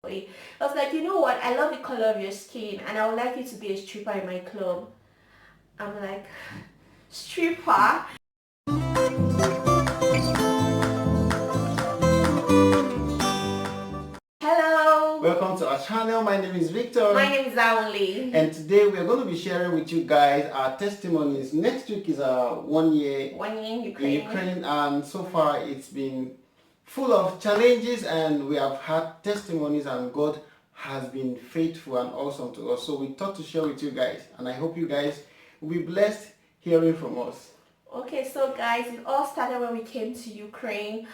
for you. I was like, you know what? I love the color of your skin and I would like you to be a stripper in my club. I'm like, stripper? Hello. Welcome to our channel. My name is Victor. My name is Aonli. And today we are going to be sharing with you guys our testimonies. Next week is our 1 year in Ukraine. And so far it's been full of challenges and we have had testimonies and God has been faithful and awesome to us. So we thought to share with you guys and I hope you guys will be blessed hearing from us. Okay, so guys, it all started when we came to Ukraine.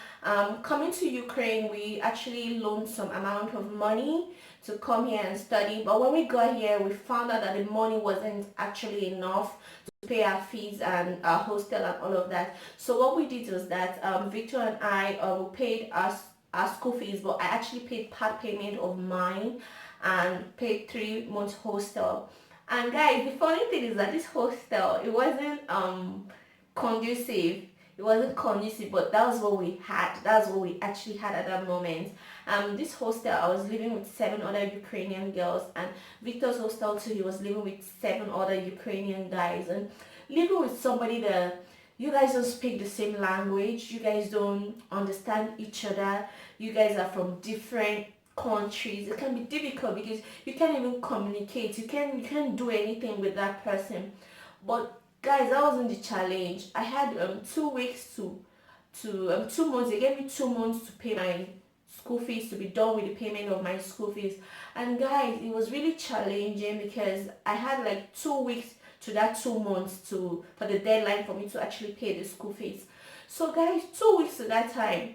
Coming to Ukraine, we actually loaned some amount of money to come here and study. But when we got here, we found out that the money wasn't actually enough to pay our fees and our hostel and all of that. So what we did was that Victor and I paid our school fees, but I actually paid part payment of mine and paid 3 months hostel. And guys, the funny thing is that this hostel, it wasn't conducive. It wasn't conducive, but that was what we had. That's what we actually had at that moment. This hostel, I was living with 7 other Ukrainian girls, and Victor's hostel too, he was living with 7 other Ukrainian guys. And living with somebody that you guys don't speak the same language, you guys don't understand each other, you guys are from different countries, it can be difficult because you can't even communicate, you can't do anything with that person. But guys, that wasn't the challenge. I had 2 weeks to 2 months. They gave me 2 months to pay my school fees, to be done with the payment of my school fees. And guys, it was really challenging because I had like 2 weeks to that 2 months for the deadline for me to actually pay the school fees. So guys, 2 weeks to that time,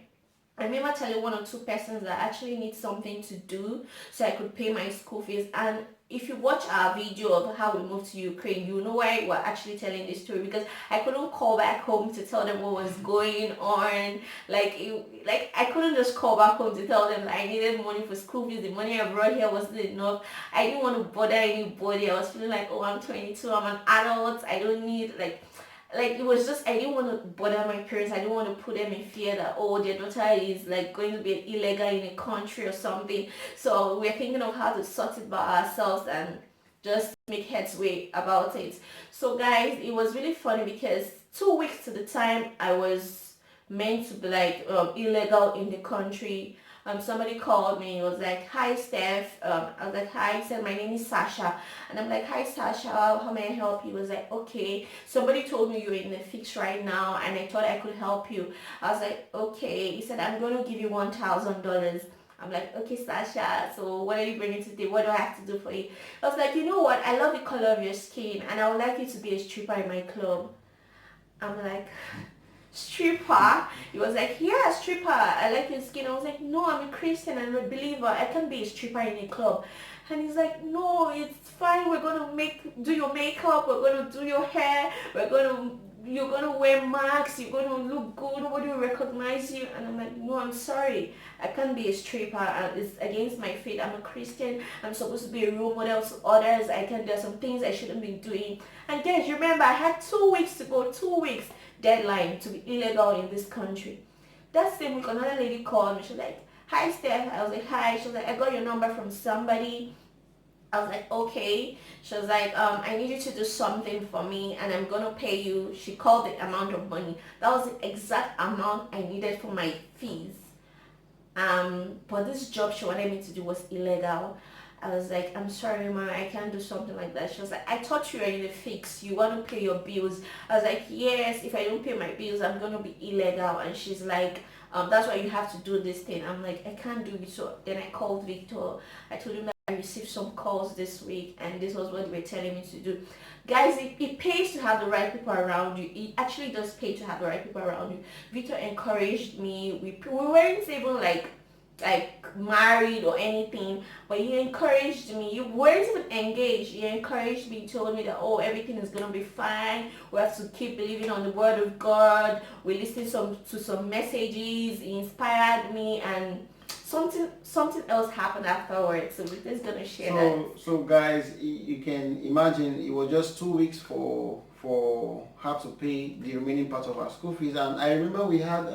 I remember telling 1 or 2 persons that I actually need something to do so I could pay my school fees. And if you watch our video of how we moved to Ukraine, you know why we're actually telling this story, because I couldn't call back home to tell them what was going on. Like I couldn't just call back home to tell them that I needed money for school fees. The money I brought here wasn't enough. I didn't want to bother anybody. I was feeling like, oh, I'm 22, I'm an adult, I don't need like it was just, I didn't want to bother my parents. I didn't want to put them in fear that, oh, their daughter is like going to be illegal in a country or something. So we're thinking of how to sort it by ourselves and just make headway about it. So guys, it was really funny because 2 weeks to the time I was meant to be like illegal in the country, somebody called me. It was like, hi Steph. I was like, hi. He said, my name is Sasha. And I'm like, hi Sasha, how may I help you? He was like, okay, somebody told me you're in a fix right now and I thought I could help you. I was like, okay. He said, I'm going to give you $1,000. I'm like, okay Sasha, so what are you bringing today? What do I have to do for you? I was like, you know what, I love the color of your skin and I would like you to be a stripper in my club. I'm like, stripper? He was like, yeah, stripper, I like your skin. I was like, no, I'm a Christian, I'm a believer, I can't be a stripper in a club. And he's like, no, it's fine, we're gonna do your makeup, we're gonna do your hair, you're gonna wear masks, you're gonna look good, nobody will recognize you. And I'm like, no, I'm sorry, I can't be a stripper, it's against my faith. I'm a Christian, I'm supposed to be a role model to others. There's some things I shouldn't be doing. And guys, remember, I had 2 weeks to go, 2 weeks deadline to be illegal in this country. That same week, another lady called me. She was like, hi Steph. I was like, hi. She was like, I got your number from somebody. I was like, okay. She was like, I need you to do something for me and I'm gonna pay you. She called the amount of money. That was the exact amount I needed for my fees. But this job she wanted me to do was illegal. I was like, I'm sorry, ma, I can't do something like that. She was like, I thought you were in a fix. You want to pay your bills. I was like, yes, if I don't pay my bills, I'm going to be illegal. And she's like, that's why you have to do this thing. I'm like, I can't do it. So then I called Victor. I told him that I received some calls this week and this was what they were telling me to do. Guys, it pays to have the right people around you. It actually does pay to have the right people around you. Victor encouraged me. We weren't even like married or anything, but he encouraged me. You weren't even engaged. He encouraged me, told me that, oh, everything is gonna be fine, we have to keep believing on the word of God. We listened to some messages. He inspired me, and something else happened afterwards, so we're just gonna share that. So guys, you can imagine it was just 2 weeks for her to pay the remaining part of our school fees. And I remember we had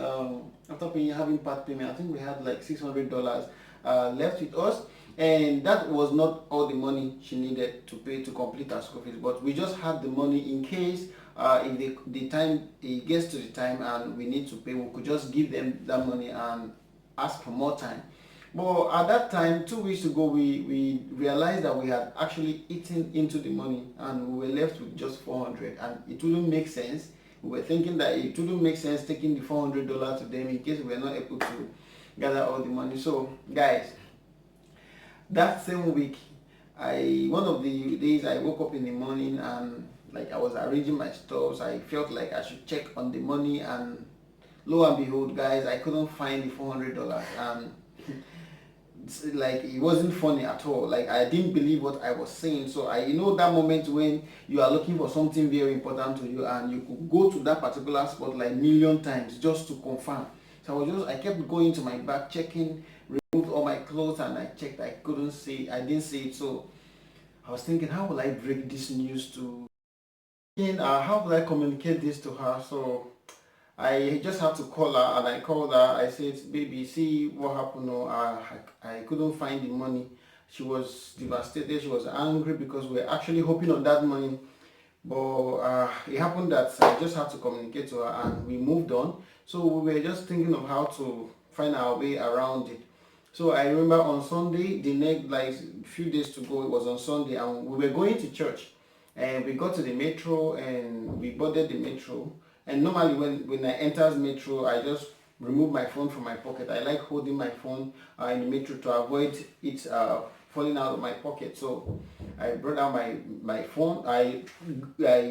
after having part payment, I think we had like $600 left with us. And that was not all the money she needed to pay to complete her school fees, but we just had the money in case if the time it gets to the time and we need to pay, we could just give them that money and ask for more time. But at that time, 2 weeks ago, we realized that we had actually eaten into the money and we were left with just 400, and it wouldn't make sense. We were thinking that it wouldn't make sense taking the $400 to them in case we were not able to gather all the money. So guys, that same week, one of the days I woke up in the morning and like I was arranging my stuff, so I felt like I should check on the money, and lo and behold, guys, I couldn't find the $400, and like it wasn't funny at all. Like I didn't believe what I was saying. So that moment when you are looking for something very important to you and you could go to that particular spot like million times just to confirm. So I kept going to my bag, checking, removed all my clothes, and I checked. I couldn't see. I didn't see it. So I was thinking, how will I break this news to? How will I communicate this to her? So I just had to call her, and I called her. I said, baby, see what happened. No, I couldn't find the money. She was devastated. She was angry because we were actually hoping on that money. But it happened that I just had to communicate to her and we moved on. So we were just thinking of how to find our way around it. So I remember on Sunday, the next like few days to go, it was on Sunday, and we were going to church. And we got to the metro and we boarded the metro. And normally when I enters metro, I just remove my phone from my pocket. I like holding my phone in the metro to avoid it falling out of my pocket. So I brought out my phone. I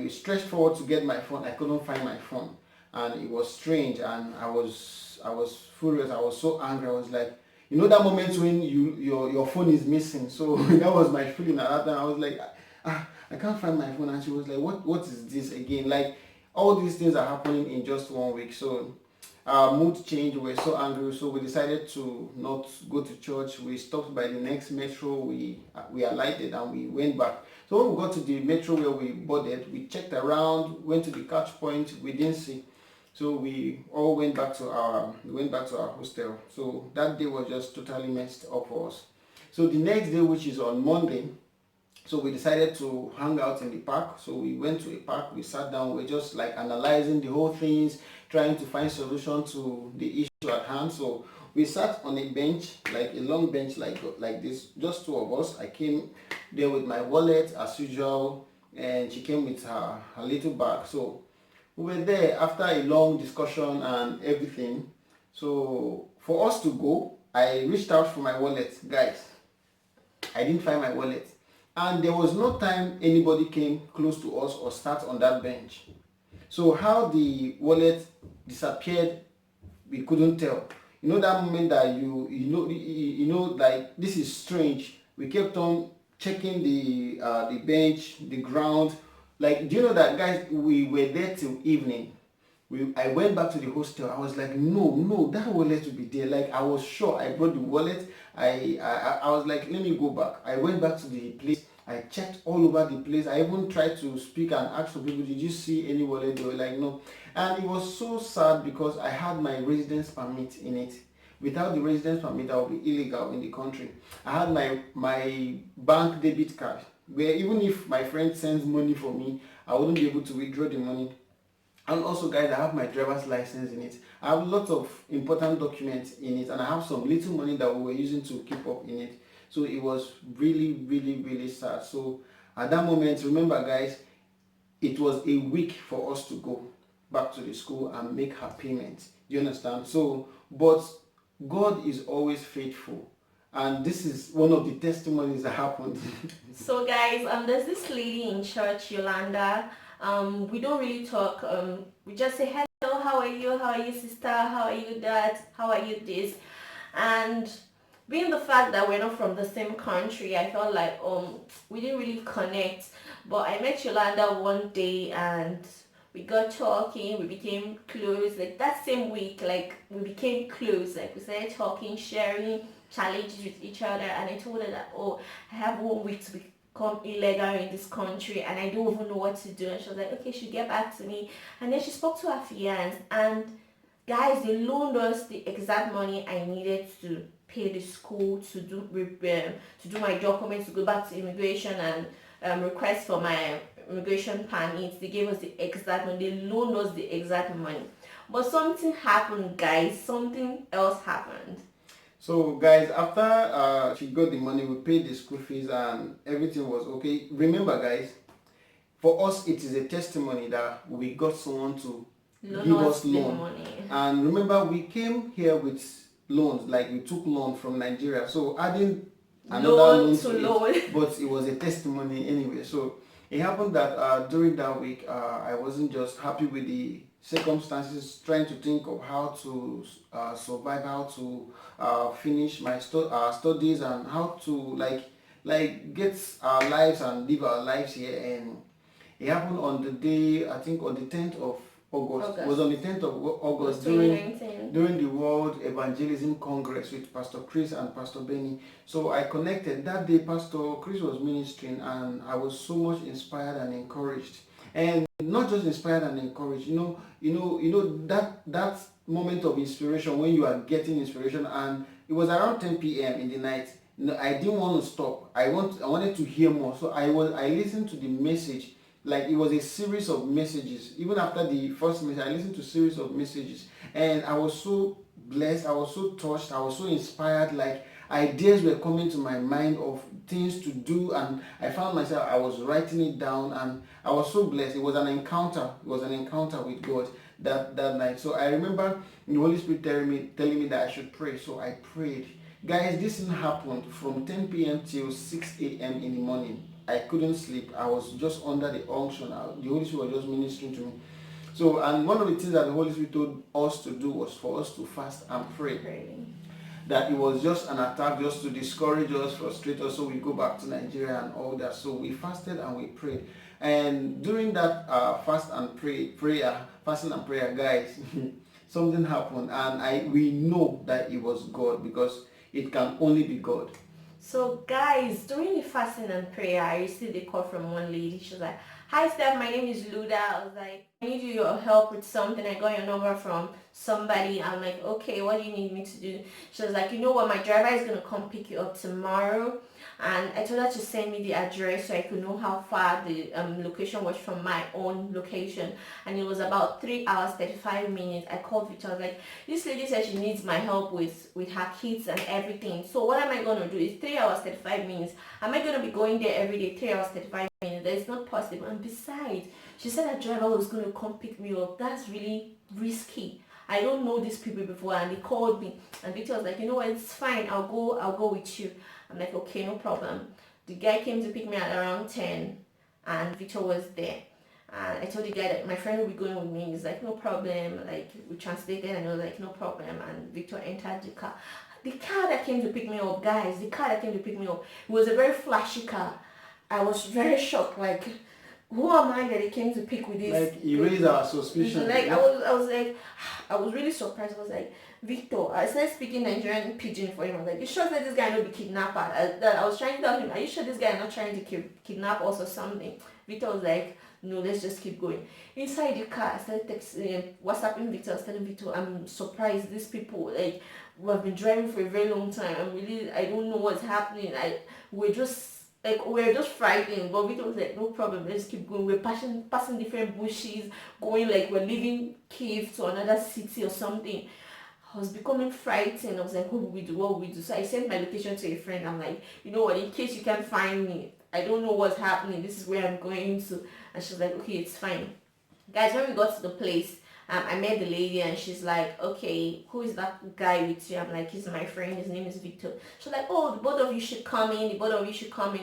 stretched forward to get my phone. I couldn't find my phone, and it was strange. And I was furious. I was so angry. I was like, that moment when your phone is missing. So that was my feeling at that time. I was like, I can't find my phone. And she was like, what is this again? Like all these things are happening in just 1 week. So our mood changed. We were so angry, so we decided to not go to church. We stopped by the next metro. We alighted and we went back. So when we got to the metro where we boarded, we checked around, went to the catch point. We didn't see. So we all went back to our hostel. So that day was just totally messed up for us. So the next day, which is on Monday, so we decided to hang out in the park. So we went to a park, we sat down, we're just like analyzing the whole things, trying to find solution to the issue at hand. So we sat on a bench, like a long bench like this, just two of us. I came there with my wallet as usual, and she came with her little bag. So we were there after a long discussion and everything. So for us to go, I reached out for my wallet. Guys, I didn't find my wallet. And there was no time anybody came close to us or sat on that bench. So how the wallet disappeared, we couldn't tell. That moment that like this is strange. We kept on checking the bench, the ground. Like, do you know that, guys? We were there till evening. I went back to the hostel. I was like, no, that wallet will be there. Like, I was sure I brought the wallet. I was like, let me go back. I went back to the place. I checked all over the place. I even tried to speak and ask for people, did you see any wallet? They were like, no. And it was so sad because I had my residence permit in it. Without the residence permit, I would be illegal in the country. I had my bank debit card, where even if my friend sends money for me, I wouldn't be able to withdraw the money. And also, guys, I have my driver's license in it. I have lots of important documents in it, and I have some little money that we were using to keep up in it. So it was really, really, really sad. So at that moment, remember, guys, it was a week for us to go back to the school and make her payment. Do you understand? So, but God is always faithful. And this is one of the testimonies that happened. So guys, there's this lady in church, Yolanda. We don't really talk. We just say hello, how are you, sister, how are you, dad, how are you, this. And being the fact that we're not from the same country, I felt like we didn't really connect. But I met Yolanda one day and we got talking, we became close. Like that same week, like we became close. Like we started talking, sharing challenges with each other, and I told her that, I have 1 week to become illegal in this country and I don't even know what to do. And she was like, okay, she'll get back to me. And then she spoke to her fiance, and guys, they loaned us the exact money I needed to pay the school, to do my documents, to go back to immigration and request for my immigration permit. They gave us the exact money. They loaned us the exact money. But something happened, guys. Something else happened. So guys, after she got the money, we paid the school fees and everything was okay. Remember guys, for us it is a testimony that we got someone to give us loan. Money. And remember, we came here with loans, like we took loan from Nigeria. So adding another loan to loan, but it was a testimony anyway. So it happened that during that week, I wasn't just happy with the circumstances, trying to think of how to survive, how to finish my studies, and how to like get our lives and live our lives here. And it happened on the day, I think on the 10th of August. It was on the 10th of August during the World Evangelism Congress with Pastor Chris and Pastor Benny. So I connected that day. Pastor Chris was ministering, and I was so much inspired and encouraged. And not just inspired and encouraged, you know that moment of inspiration when you are getting inspiration, and it was around 10 p.m. in the night. I didn't want to stop. I wanted to hear more. So I listened to the message. Like it was a series of messages. Even after the first message, I listened to a series of messages, and I was so blessed, I was so touched, I was so inspired. Like ideas were coming to my mind of things to do, and I found myself, I was writing it down, and I was so blessed. It was an encounter. It was an encounter with God that night. So I remember the Holy Spirit telling me that I should pray. So I prayed. Guys, this thing happened from 10 p.m. till 6 a.m. in the morning. I couldn't sleep. I was just under the unction. The Holy Spirit was just ministering to me. So, and one of the things that the Holy Spirit told us to do was for us to fast and pray. That it was just an attack just to discourage us, frustrate us, so we go back to Nigeria and all that. So we fasted and we prayed. And during that fasting and prayer, guys, something happened, and we know that it was God, because it can only be God. So guys, during the fasting and prayer, I received a call from one lady. She was like, "Hi Steph, my name is Luda." I was like, "I need your help with something. I got your number from somebody." I'm like, "Okay, what do you need me to do?" She was like, "You know what, my driver is going to come pick you up tomorrow." And I told her to send me the address so I could know how far the location was from my own location. And it was about 3 hours 35 minutes. I called Victor. I was like, "This lady said she needs my help with her kids and everything. So what am I going to do? It's 3 hours 35 minutes. Am I going to be going there every day 3 hours 35 minutes? That is not possible. And besides, she said her driver was going to come pick me up. That's really risky. I don't know these people before." And they called me, and Victor was like, "You know what, it's fine, I'll go with you." I'm like, "Okay, no problem." The guy came to pick me at around 10, and Victor was there. And I told the guy that my friend will be going with me. He's like, "No problem." Like, we translated, and I was like, "No problem." And Victor entered the car. The car that came to pick me up, guys, it was a very flashy car. I was very shocked, like, who am I that he came to pick with this? Like, he raised our suspicion. Like, I was like, I was really surprised. I was like, "Victor," I started speaking Nigerian pidgin for him. I was like, "You sure that this guy not be kidnapper?" I was trying to tell him, "Are you sure this guy not trying to kidnap us or something?" Victor was like, "No, let's just keep going." Inside the car, I started texting, WhatsApping Victor. I was telling Victor, "I'm surprised. These people, like, we have been driving for a very long time. I don't know what's happening. We're just frightened." But Victor was like, "No problem, let's keep going." We're passing different bushes, going like we're leaving cave to another city or something. I was becoming frightened. I was like, "What will we do? What will we do?" So I sent my location to a friend. I'm like, "You know what, in case you can't find me, I don't know what's happening. This is where I'm going to." And she's like, "Okay, it's fine." Guys, when we got to the place, I met the lady, and she's like, "Okay, who is that guy with you?" I'm like, "He's my friend. His name is Victor." She's like, "Oh, the both of you should come in.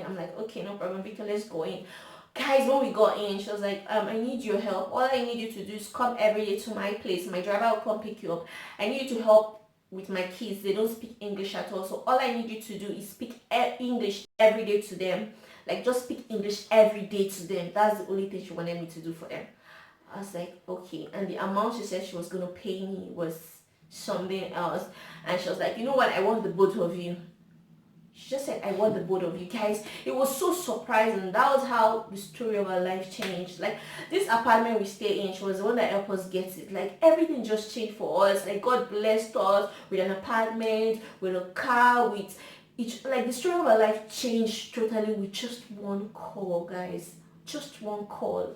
I'm like, "Okay, no problem, Victor, let's go in." Guys, when we got in, she was like, "I need your help. All I need you to do is come every day to my place. My driver will come pick you up. I need you to help with my kids. They don't speak English at all. So all I need you to do is speak English every day to them. Like, just speak English every day to them." That's the only thing she wanted me to do for them. I was like, "Okay." And the amount she said she was going to pay me was something else. And she was like, "You know what, I want the both of you." She just said, I want the both of you guys. It was so surprising. That was how the story of her life changed. Like, this apartment we stay in, she was the one that helped us get it. Like, everything just changed for us. Like, God blessed us with an apartment, with a car, with each, like, the story of her life changed totally with just one call, guys. Just one call.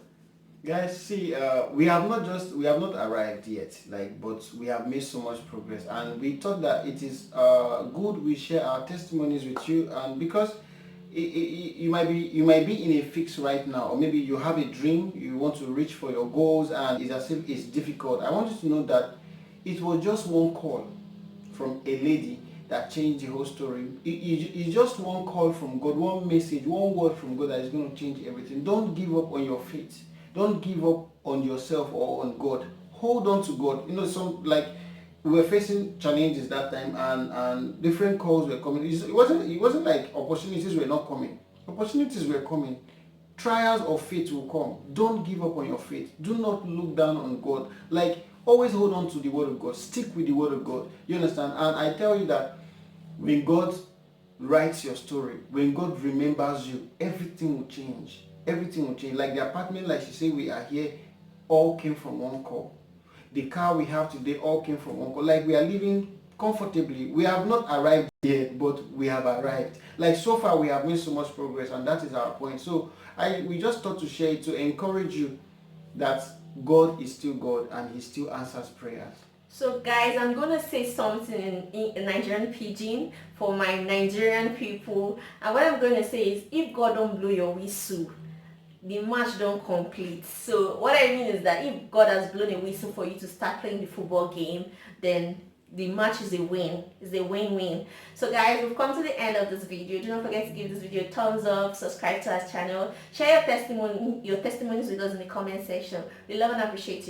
Guys, see, we have not arrived yet, like, but we have made so much progress, and we thought that it is good we share our testimonies with you, and because you might be in a fix right now, or maybe you have a dream you want to reach for your goals, and it's as if it's difficult. I want you to know that it was just one call from a lady that changed the whole story. It's just one call from God, one message, one word from God that is going to change everything. Don't give up on your faith. Don't give up on yourself or on God. Hold on to God. You know, some, like, we were facing challenges that time, and different calls were coming. It wasn't like opportunities were not coming. Opportunities were coming. Trials of faith will come. Don't give up on your faith. Do not look down on God. Like, always hold on to the word of God. Stick with the word of God. You understand? And I tell you that when God writes your story, when God remembers you, everything will change. Everything will change. Like the apartment, like she said, we are here, all came from one call. The car we have today all came from one call. Like, we are living comfortably. We have not arrived yet, but we have arrived. Like, so far we have made so much progress, and that is our point. So we just thought to share it to encourage you that God is still God and He still answers prayers. So guys, I'm gonna say something in Nigerian pidgin for my Nigerian people, and what I'm gonna say is, if God don't blow your whistle, the match don't complete. So what I mean is that if God has blown a whistle for you to start playing the football game, then the match is a win. It's a win-win. So guys, we've come to the end of this video. Do not forget to give this video a thumbs up, subscribe to our channel, share your testimonies with us in the comment section. We love and appreciate you.